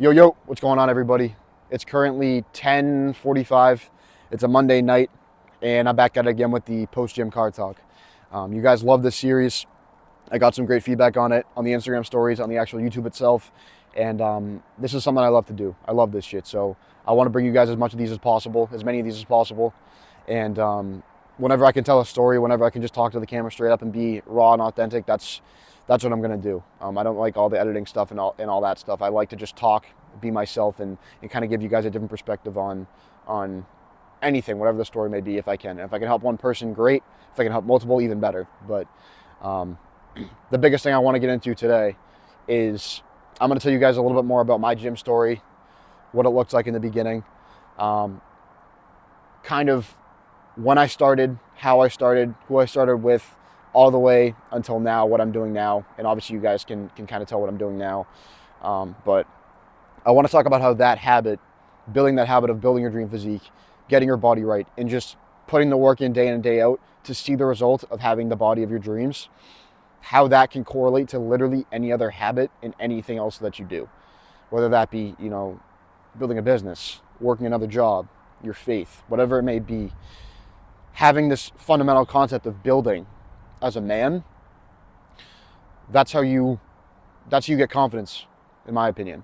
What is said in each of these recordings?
Yo, what's going on, everybody? It's currently 10:45. It's a Monday night, and I'm back at it again with the post-gym car talk. You guys love this series. I got some great feedback on it, on the Instagram stories, on the actual YouTube itself, and this is something I love to do. I love this shit, so I want to bring you guys as much of these as possible, as many of these as possible, and whenever I can tell a story, whenever I can just talk to the camera straight up and be raw and authentic, that's what I'm gonna do. I don't like all the editing stuff and all that stuff. I like to just talk, be myself, and kind of give you guys a different perspective on anything, whatever the story may be, if I can. And if I can help one person, great. If I can help multiple, even better. But the biggest thing I want to get into today is I'm going to tell you guys a little bit more about my gym story, what it looked like in the beginning, kind of when I started, how I started, who I started with, all the way until now, what I'm doing now. And obviously you guys can kind of tell what I'm doing now. But I want to talk about how that habit, building that habit of building your dream physique, getting your body right, and just putting the work in and day out to see the result of having the body of your dreams, how that can correlate to literally any other habit and anything else that you do. Whether that be, building a business, working another job, your faith, whatever it may be. Having this fundamental concept of building as a man, that's how you get confidence, in my opinion.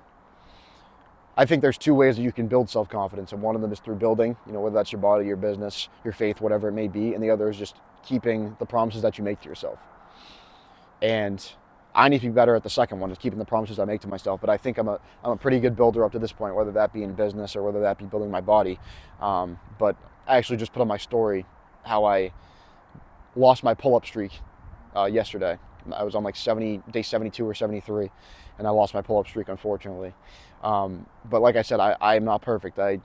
I think there's two ways that you can build self-confidence, and one of them is through building, whether that's your body, your business, your faith, whatever it may be, and the other is just keeping the promises that you make to yourself. And I need to be better at the second one, is keeping the promises I make to myself, but I think I'm a pretty good builder up to this point, whether that be in business or whether that be building my body. But I actually just put on my story how I lost my pull-up streak yesterday. I was on like day 72 or 73, and I lost my pull-up streak, unfortunately. But like I said, I am not perfect. I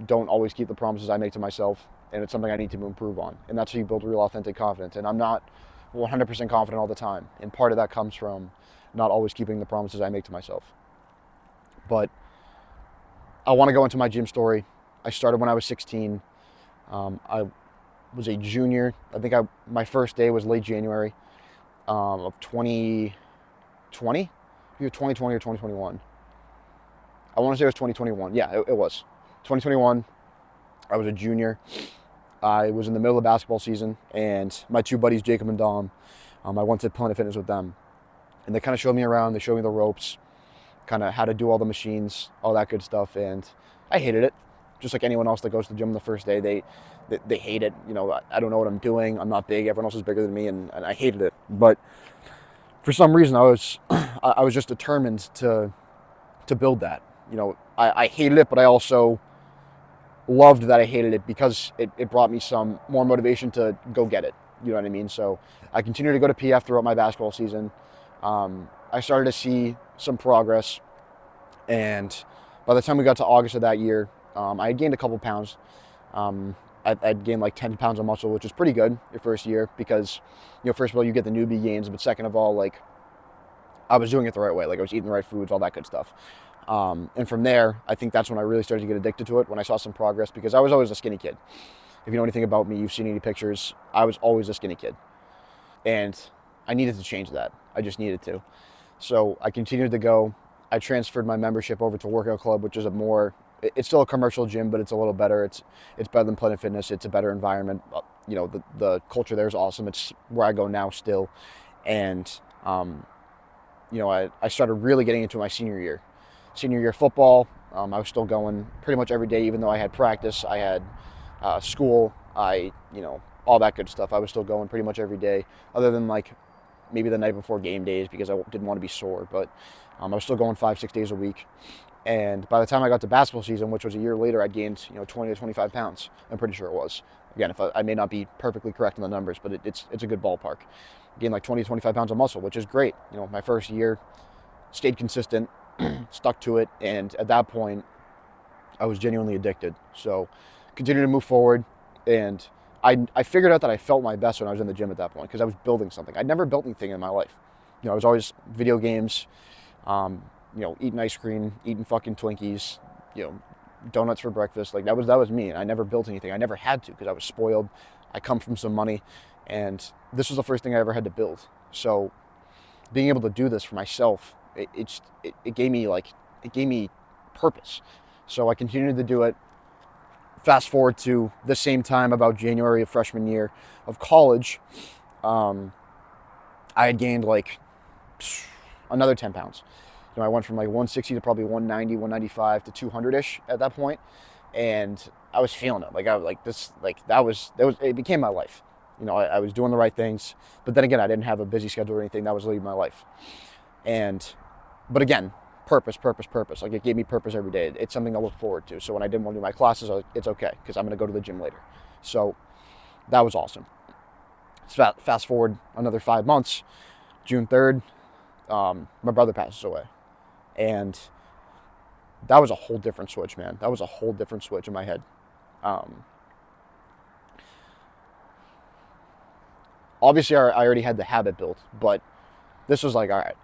don't always keep the promises I make to myself, and it's something I need to improve on. And that's how you build real authentic confidence. And I'm not 100% confident all the time. And part of that comes from not always keeping the promises I make to myself. But I want to go into my gym story. I started when I was 16. I was a junior. I think my first day was late January of 2020, either 2020 or 2021. I want to say it was 2021. Yeah, it was 2021. I was a junior. I was in the middle of basketball season, and my two buddies, Jacob and Dom, I went to Planet Fitness with them, and they kind of showed me around. They showed me the ropes, kind of how to do all the machines, all that good stuff, and I hated it. Just like anyone else that goes to the gym the first day, they hate it. I don't know what I'm doing. I'm not big. Everyone else is bigger than me, and I hated it. But for some reason, I was just determined to build that. I hated it, but I also loved that I hated it because it brought me some more motivation to go get it. You know what I mean? So I continued to go to PF throughout my basketball season. I started to see some progress, and by the time we got to August of that year, I had gained a couple pounds. I'd gained like 10 pounds of muscle, which is pretty good your first year because, first of all, you get the newbie gains, but second of all, like, I was doing it the right way. Like, I was eating the right foods, all that good stuff. And from there, I think that's when I really started to get addicted to it, when I saw some progress, because I was always a skinny kid. If you know anything about me, you've seen any pictures, I was always a skinny kid. And I needed to change that. I just needed to. So I continued to go. I transferred my membership over to Workout Club, which is it's still a commercial gym, but it's a little better. It's better than Planet Fitness. It's a better environment. The culture there is awesome. It's where I go now still. And, I started really getting into my senior year. Senior year football, I was still going pretty much every day, even though I had practice, I had school, all that good stuff. I was still going pretty much every day, other than like maybe the night before game days because I didn't want to be sore. But I was still going 5-6 days a week. And by the time I got to basketball season, which was a year later, I'd gained 20 to 25 pounds. I'm pretty sure it was. Again, if I may not be perfectly correct in the numbers, but it's a good ballpark. Gained like 20 to 25 pounds of muscle, which is great. My first year, stayed consistent, stuck to it, and at that point, I was genuinely addicted. So, continued to move forward, and I figured out that I felt my best when I was in the gym at that point because I was building something. I'd never built anything in my life. I was always video games, eating ice cream, eating fucking Twinkies, donuts for breakfast. Like that was me. And I never built anything. I never had to because I was spoiled. I come from some money, and this was the first thing I ever had to build. So being able to do this for myself, it gave me purpose. So I continued to do it. Fast forward to the same time, about January of freshman year of college, I had gained like another 10 pounds. I went from like 160 to probably 190, 195 to 200-ish at that point. And I was feeling it. Like I was like this, like that was, it became my life. I was doing the right things, but then again, I didn't have a busy schedule or anything. That was literally my life. But again, purpose. Like it gave me purpose every day. It's something I look forward to. So when I didn't want to do my classes, it's okay because I'm going to go to the gym later. So that was awesome. Fast forward another 5 months, June 3rd, my brother passes away. And that was a whole different switch, man. That was a whole different switch in my head. Obviously, I already had the habit built, but this was like, all right,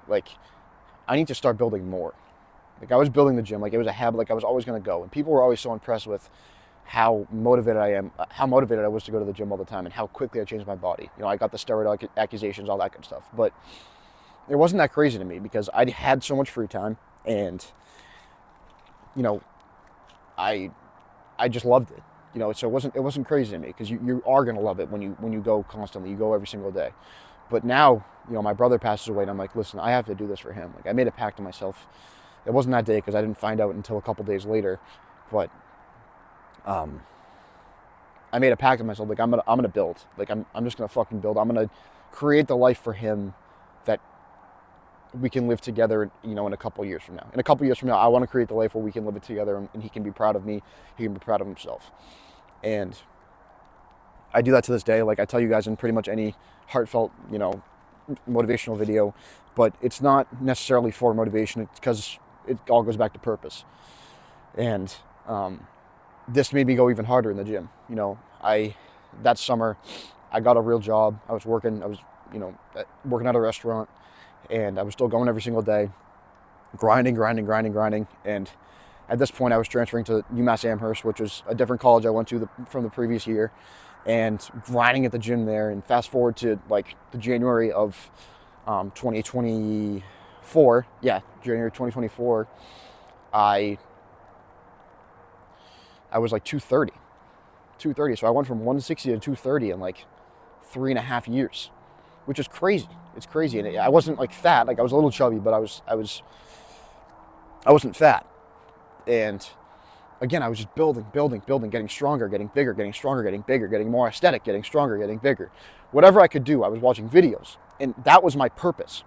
like I need to start building more. Like I was building the gym, like it was a habit, like I was always going to go. And people were always so impressed with how motivated I was to go to the gym all the time and how quickly I changed my body. I got the steroid accusations, all that good stuff. But it wasn't that crazy to me because I had so much free time and, I just loved it. So it wasn't crazy to me because you are going to love it when you go constantly, you go every single day. But now, my brother passes away and I'm like, listen, I have to do this for him. Like I made a pact to myself. It wasn't that day because I didn't find out until a couple days later, but I made a pact to myself. Like I'm gonna build. Like I'm just gonna fucking build. I'm gonna create the life for him that we can live together, in a couple years from now. In a couple years from now, I want to create the life where we can live it together and he can be proud of me. He can be proud of himself. And I do that to this day. Like I tell you guys in pretty much any heartfelt, motivational video, but it's not necessarily for motivation. It's because it all goes back to purpose. And this made me go even harder in the gym. That summer, I got a real job. I was working at a restaurant, and I was still going every single day, grinding. And at this point, I was transferring to UMass Amherst, which was a different college I went to from the previous year, and grinding at the gym there. And fast forward to like the January of 2024. Yeah, January 2024. I was like 230. So I went from 160 to 230 in like 3.5 years, which is crazy. It's crazy. And I wasn't like fat. Like I was a little chubby, but I wasn't fat. And again, I was just building, getting stronger, getting bigger, getting stronger, getting bigger, getting more aesthetic, getting stronger, getting bigger. Whatever I could do, I was watching videos. And that was my purpose.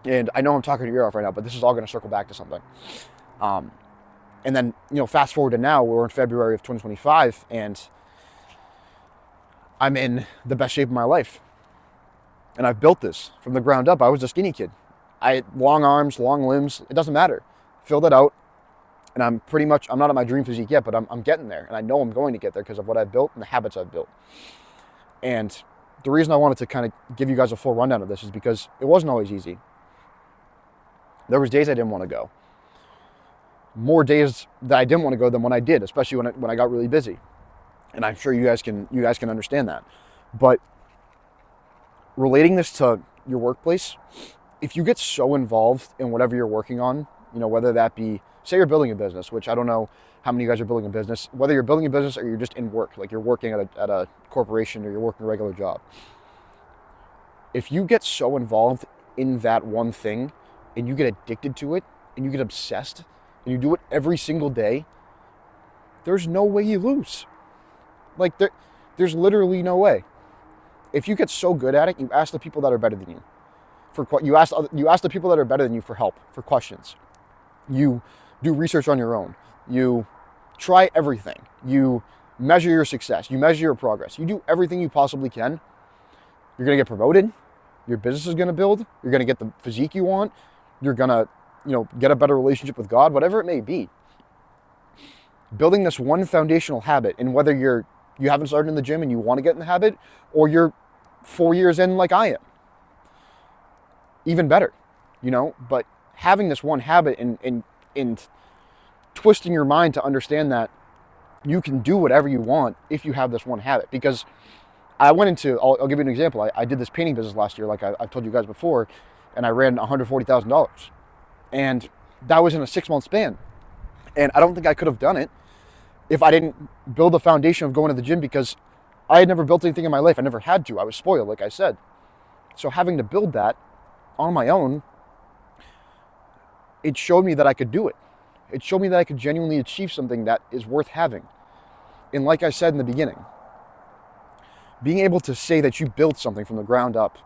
And I know I'm talking your ear off right now, but this is all going to circle back to something. And then, fast forward to now, we're in February of 2025, and I'm in the best shape of my life. And I've built this from the ground up. I was a skinny kid. I had long arms, long limbs. It doesn't matter. Filled it out. And I'm not at my dream physique yet, but I'm getting there. And I know I'm going to get there because of what I've built and the habits I've built. And the reason I wanted to kind of give you guys a full rundown of this is because it wasn't always easy. There was days I didn't want to go. More days that I didn't want to go than when I did, especially when I got really busy. And I'm sure you guys can understand that. But relating this to your workplace, if you get so involved in whatever you're working on, whether that be, say you're building a business, which I don't know how many of you guys are building a business, whether you're building a business or you're just in work, like you're working at a corporation or you're working a regular job. If you get so involved in that one thing and you get addicted to it and you get obsessed and you do it every single day, there's no way you lose. Like there's literally no way. If you get so good at it, you ask the people that are better than you. You ask the people that are better than you for help, for questions. You do research on your own. You try everything. You measure your success. You measure your progress. You do everything you possibly can. You're going to get promoted. Your business is going to build. You're going to get the physique you want. You're going to, get a better relationship with God, whatever it may be. Building this one foundational habit, and whether you haven't started in the gym and you want to get in the habit, or you're 4 years in like I am, even better, but having this one habit and twisting your mind to understand that you can do whatever you want if you have this one habit. Because I went into, I'll give you an example. I did this painting business last year, like I've told you guys before, and I ran $140,000. And that was in a 6-month span. And I don't think I could have done it if I didn't build a foundation of going to the gym, because I had never built anything in my life. I never had to. I was spoiled, like I said. So having to build that on my own, it showed me that I could do it. It showed me that I could genuinely achieve something that is worth having. And like I said in the beginning, being able to say that you built something from the ground up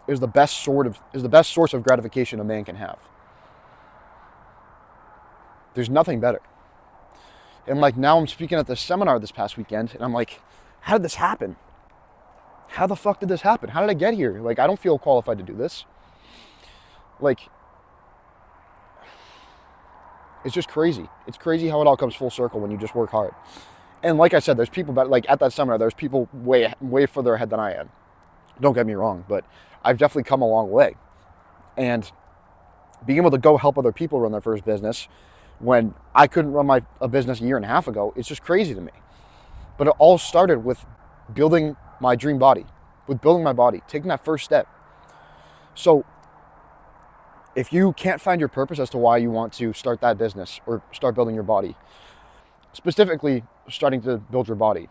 is the best source of gratification a man can have. There's nothing better. And like now I'm speaking at this seminar this past weekend, and I'm like, how did this happen? How the fuck did this happen? How did I get here? Like, I don't feel qualified to do this. Like, it's just crazy. It's crazy how it all comes full circle when you just work hard. And like I said, there's people that, like at that seminar, there's people way further ahead than I am. Don't get me wrong, but I've definitely come a long way. And being able to go help other people run their first business when I couldn't run a business a year and a half ago, it's just crazy to me. But it all started with building my dream body, with building my body, taking that first step. So if you can't find your purpose as to why you want to start that business or start building your body, specifically starting to build your body,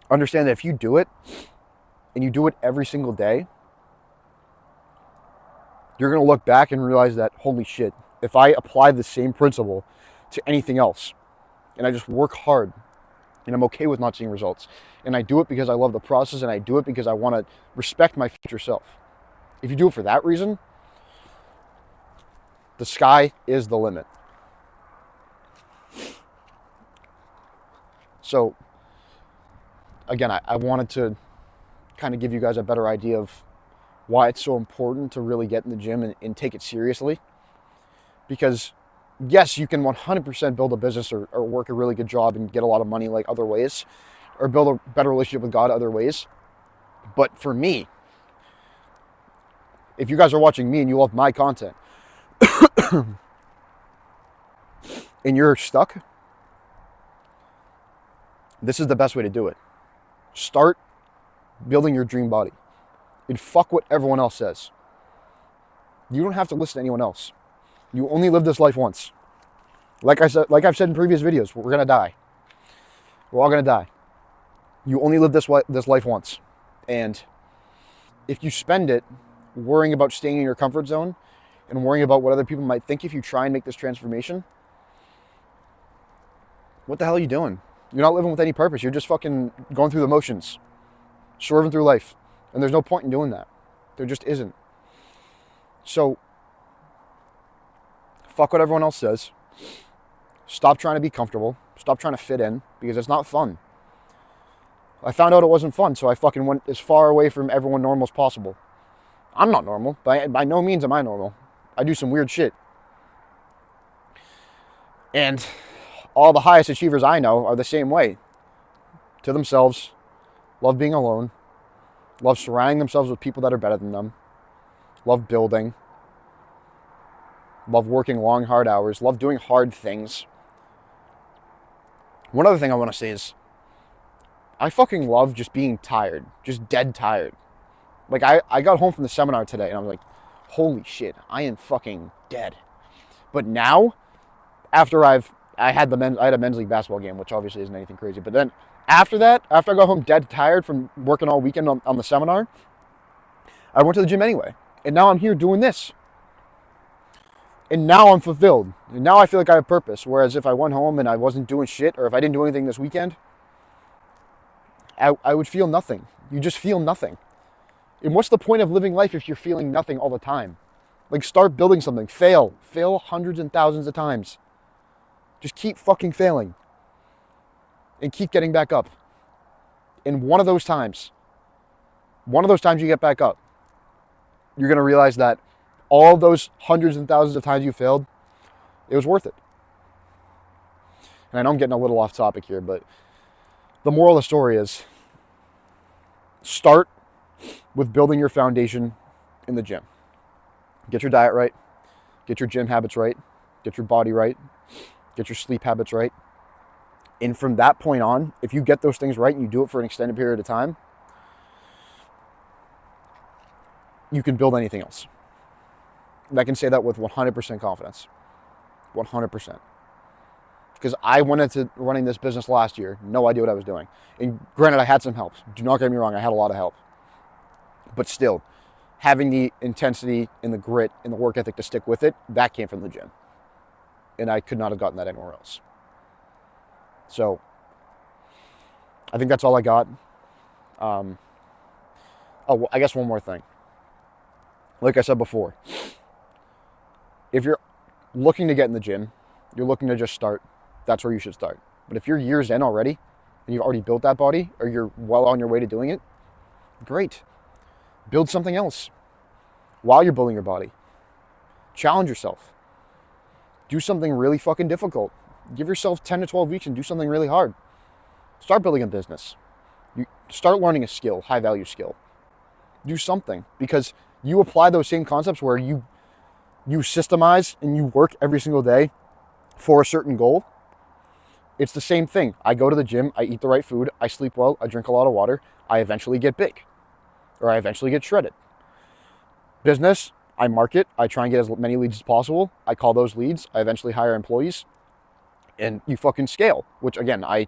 understand that if you do it and you do it every single day, you're going to look back and realize that, holy shit, if I apply the same principle to anything else and I just work hard and I'm okay with not seeing results, and I do it because I love the process, and I do it because I want to respect my future self. If you do it for that reason, the sky is the limit. So again, I wanted to kind of give you guys a better idea of why it's so important to really get in the gym and take it seriously. Because yes, you can 100% build a business or work a really good job and get a lot of money like other ways, or build a better relationship with God other ways. But for me, if you guys are watching me and you love my content and you're stuck, this is the best way to do it. Start building your dream body and fuck what everyone else says. You don't have to listen to anyone else. You only live this life once. Like I've said in previous videos, we're gonna die. We're all gonna die. You only live this life once. And if you spend it worrying about staying in your comfort zone and worrying about what other people might think if you try and make this transformation, what the hell are you doing? You're not living with any purpose. You're just fucking going through the motions, swerving through life. And there's no point in doing that. There just isn't. So, fuck what everyone else says. Stop trying to be comfortable. Stop trying to fit in, because it's not fun. I found out it wasn't fun, so I fucking went as far away from everyone normal as possible. I'm not normal. By no means am I normal. I do some weird shit. And all the highest achievers I know are the same way. To themselves, love being alone, love surrounding themselves with people that are better than them, love building, love working long, hard hours, love doing hard things. One other thing I want to say is, I fucking love just being tired, just dead tired. Like, I got home from the seminar today and I was like, holy shit, I am fucking dead. But now, after I had a men's league basketball game, which obviously isn't anything crazy. But then after that, after I got home dead tired from working all weekend on the seminar, I went to the gym anyway. And now I'm here doing this. And now I'm fulfilled. And now I feel like I have purpose. Whereas if I went home and I wasn't doing shit, or if I didn't do anything this weekend, I would feel nothing. You just feel nothing. And what's the point of living life if you're feeling nothing all the time? Like, start building something. Fail hundreds and thousands of times. Just keep fucking failing. And keep getting back up. And one of those times you get back up, you're going to realize that all those hundreds and thousands of times you failed, it was worth it. And I know I'm getting a little off topic here, but the moral of the story is, start with building your foundation in the gym. Get your diet right. Get your gym habits right. Get your body right. Get your sleep habits right. And from that point on, if you get those things right and you do it for an extended period of time, you can build anything else. And I can say that with 100% confidence. 100%. Because I went into running this business last year, no idea what I was doing. And granted, I had some help. Do not get me wrong, I had a lot of help. But still, having the intensity and the grit and the work ethic to stick with it, that came from the gym. And I could not have gotten that anywhere else. So, I think that's all I got. I guess one more thing. Like I said before, if you're looking to get in the gym, you're looking to just start, that's where you should start. But if you're years in already, and you've already built that body, or you're well on your way to doing it, great. Build something else while you're building your body. Challenge yourself. Do something really fucking difficult. Give yourself 10 to 12 weeks and do something really hard. Start building a business. You start learning a skill, high value skill. Do something, because you apply those same concepts where you systemize and you work every single day for a certain goal. It's the same thing. I go to the gym, I eat the right food, I sleep well, I drink a lot of water, I eventually get big, or I eventually get shredded. Business, I market, I try and get as many leads as possible, I call those leads, I eventually hire employees, and you fucking scale, which again, I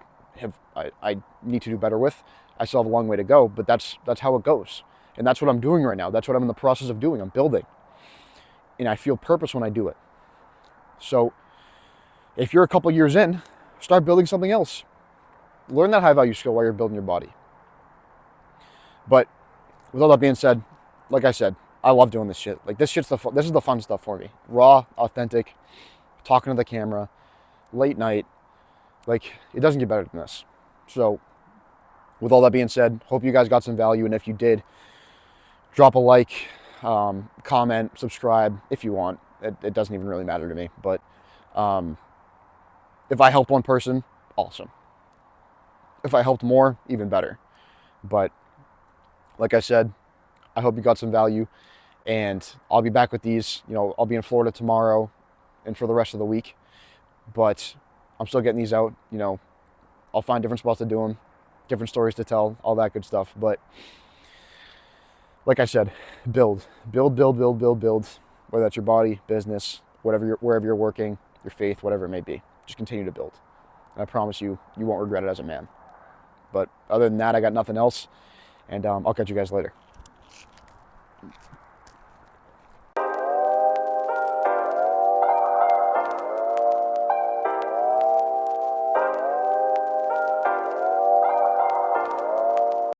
need to do better with. I still have a long way to go, but that's how it goes. And that's what I'm doing right now. That's what I'm in the process of doing. I'm building. And I feel purpose when I do it. So if you're a couple years in, start building something else. Learn that high value skill while you're building your body. But with all that being said, like I said, I love doing this shit. Like this is the fun stuff for me. Raw, authentic, talking to the camera, late night. Like, it doesn't get better than this. So with all that being said, hope you guys got some value. And if you did, drop a like, comment, subscribe if you want. It doesn't even really matter to me. But if I helped one person, awesome. If I helped more, even better. But like I said, I hope you got some value. And I'll be back with these. I'll be in Florida tomorrow and for the rest of the week. But I'm still getting these out. I'll find different spots to do them, different stories to tell, all that good stuff. But like I said, build. Whether that's your body, business, wherever you're working, your faith, whatever it may be. Just continue to build. And I promise you, you won't regret it as a man. But other than that, I got nothing else. And I'll catch you guys later.